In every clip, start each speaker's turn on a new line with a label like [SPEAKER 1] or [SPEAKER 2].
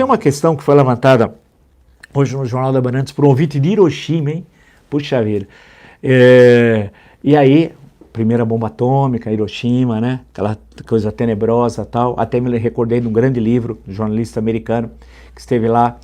[SPEAKER 1] tem uma questão que foi levantada hoje no Jornal da Bandeirantes por um ouvinte de Hiroshima, hein? Puxa vida. E aí, primeira bomba atômica, Hiroshima, né? Aquela coisa tenebrosa e tal. Até me recordei de um grande livro, de um jornalista americano, que esteve lá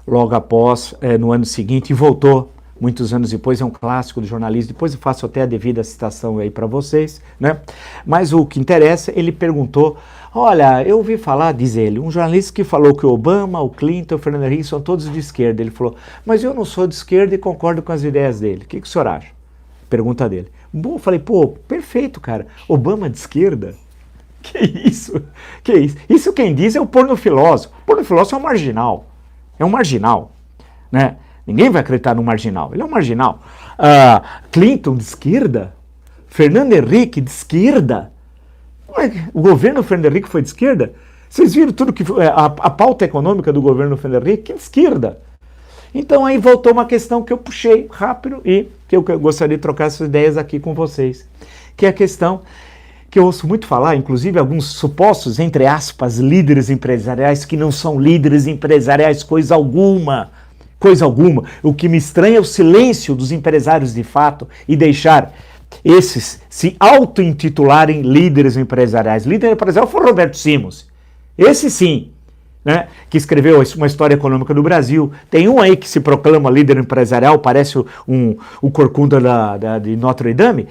[SPEAKER 1] logo após, no ano seguinte, e voltou muitos anos depois. É um clássico do jornalismo. Depois eu faço até a devida citação aí para vocês, né? Mas o que interessa, ele perguntou: olha, eu ouvi falar, diz ele, um jornalista que falou que o Obama, o Clinton, o Fernando Henrique são todos de esquerda. Ele falou: mas eu não sou de esquerda e concordo com as ideias dele. O que o senhor acha? Pergunta dele. Bom, eu falei: pô, perfeito, cara. Obama de esquerda? Que isso? Que isso? Isso quem diz é o pornofilósofo. O pornofilósofo é um marginal. É um marginal, né? Ninguém vai acreditar no marginal. Ele é um marginal. Clinton de esquerda? Fernando Henrique de esquerda? O governo Fernando Henrique foi de esquerda? Vocês viram tudo que foi a pauta econômica do governo Fernando Henrique? Que de esquerda. Então aí voltou uma questão que eu puxei rápido e que eu gostaria de trocar essas ideias aqui com vocês. Que é a questão que eu ouço muito falar, inclusive alguns supostos, entre aspas, líderes empresariais que não são líderes empresariais coisa alguma. Coisa alguma. O que me estranha é o silêncio dos empresários de fato e deixar esses se auto-intitularem líderes empresariais. Líder empresarial foi o Roberto Simons. Esse sim, né, que escreveu uma história econômica do Brasil. Tem um aí que se proclama líder empresarial, parece o corcunda de Notre Dame,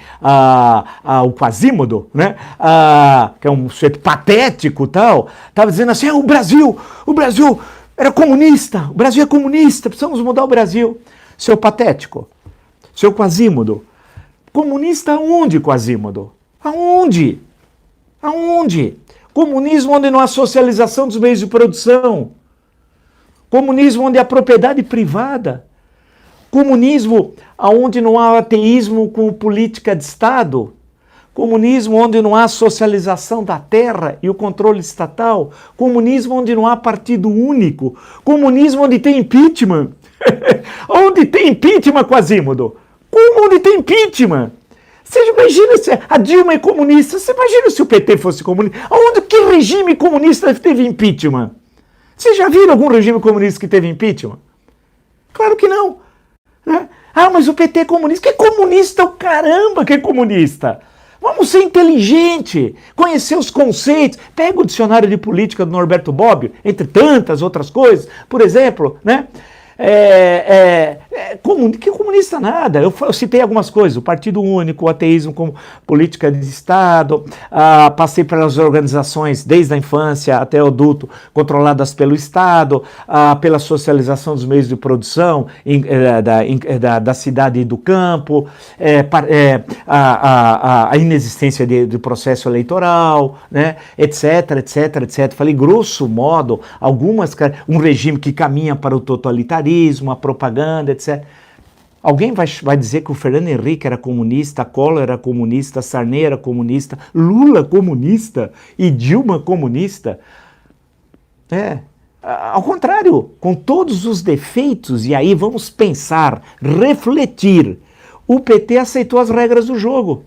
[SPEAKER 1] o Quasimodo, né, que é um sujeito patético e tal, estava dizendo assim: o Brasil era comunista, o Brasil é comunista, precisamos mudar o Brasil. Seu patético, seu Quasimodo. Comunista aonde, Quasimodo? Aonde? Aonde? Comunismo onde não há socialização dos meios de produção. Comunismo onde há propriedade privada. Comunismo onde não há ateísmo com política de Estado. Comunismo onde não há socialização da terra e o controle estatal. Comunismo onde não há partido único. Comunismo onde tem impeachment. Onde tem impeachment, Quasimodo? Como onde tem impeachment? Você imagina se a Dilma é comunista? Você imagina se o PT fosse comunista? Onde que regime comunista teve impeachment? Vocês já viram algum regime comunista que teve impeachment? Claro que não. Né? Mas o PT é comunista. Que comunista o caramba que é comunista? Vamos ser inteligente, conhecer os conceitos. Pega o dicionário de política do Norberto Bobbio, entre tantas outras coisas. Por exemplo, né? Que comunista nada. Eu citei algumas coisas: o Partido Único, o ateísmo como política de Estado, passei pelas organizações desde a infância até o adulto controladas pelo Estado, pela socialização dos meios de produção da cidade e do campo, a inexistência de processo eleitoral, né, etc, etc, etc. Falei grosso modo um regime que caminha para o totalitarismo, a propaganda, etc. Alguém vai dizer que o Fernando Henrique era comunista, Collor era comunista, Sarney era comunista, Lula comunista e Dilma comunista? Ao contrário, com todos os defeitos, e aí vamos pensar, refletir, o PT aceitou as regras do jogo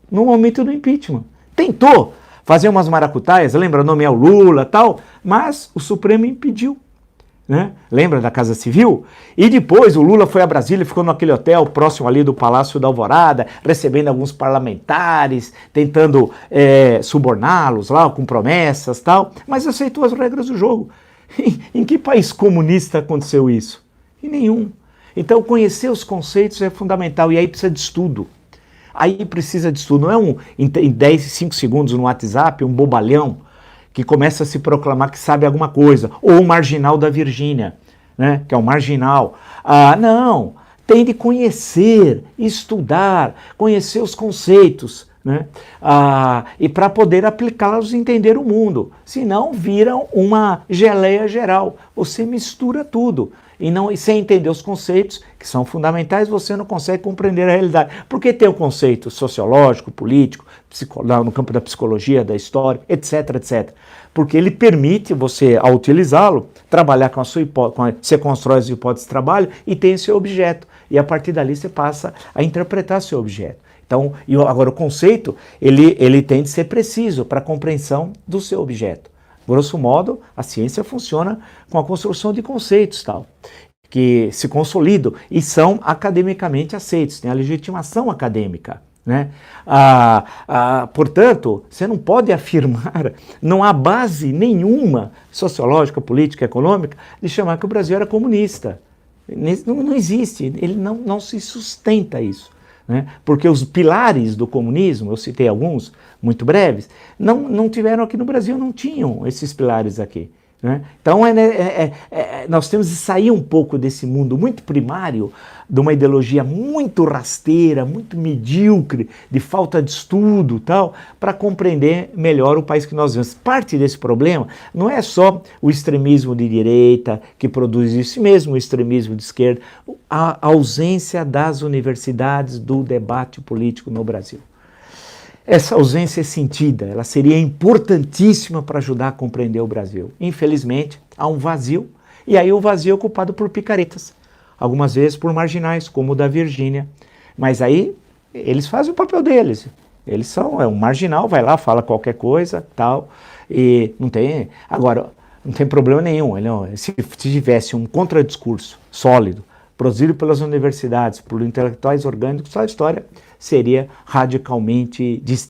[SPEAKER 1] no momento do impeachment. Tentou fazer umas maracutaias, lembra, nomear o Lula e tal, mas o Supremo impediu. Né? Lembra da Casa Civil? E depois o Lula foi a Brasília, ficou naquele hotel próximo ali do Palácio da Alvorada, recebendo alguns parlamentares, tentando suborná-los lá com promessas e tal, mas aceitou as regras do jogo. Em que país comunista aconteceu isso? Em nenhum. Então conhecer os conceitos é fundamental e aí precisa de estudo. Aí precisa de estudo, não é em 10, 5 segundos no WhatsApp, um bobalhão que começa a se proclamar que sabe alguma coisa, ou o marginal da Virgínia, né, que é o marginal. Não, tem de conhecer, estudar, conhecer os conceitos, né, e para poder aplicá-los e entender o mundo. Senão viram uma geleia geral, você mistura tudo. E sem entender os conceitos, que são fundamentais, você não consegue compreender a realidade. Porque tem o conceito sociológico, político, no campo da psicologia, da história, etc, etc. Porque ele permite você, ao utilizá-lo, trabalhar com a sua hipótese, você constrói as hipóteses de trabalho e tem seu objeto. E a partir dali você passa a interpretar seu objeto. Então, agora o conceito, ele tem de ser preciso para a compreensão do seu objeto. Grosso modo, a ciência funciona com a construção de conceitos, tal, que se consolidam e são academicamente aceitos, tem a legitimação acadêmica, né? Portanto, você não pode afirmar, não há base nenhuma sociológica, política, econômica, de chamar que o Brasil era comunista. Não existe, ele não se sustenta isso, né? Porque os pilares do comunismo, eu citei alguns, muito breves, não tiveram aqui no Brasil, não tinham esses pilares aqui, né? Então nós temos que sair um pouco desse mundo muito primário, de uma ideologia muito rasteira, muito medíocre, de falta de estudo e tal, para compreender melhor o país que nós vivemos. Parte desse problema não é só o extremismo de direita que produz isso mesmo, o extremismo de esquerda, a ausência das universidades do debate político no Brasil. Essa ausência é sentida, ela seria importantíssima para ajudar a compreender o Brasil. Infelizmente, há um vazio, e aí o vazio é ocupado por picaretas, algumas vezes por marginais, como o da Virgínia. Mas aí eles fazem o papel deles. Eles são um marginal, vai lá, fala qualquer coisa, tal, e não tem... Agora, não tem problema nenhum. Se tivesse um contradiscurso sólido, produzido pelas universidades, por intelectuais orgânicos, a história seria radicalmente distinta.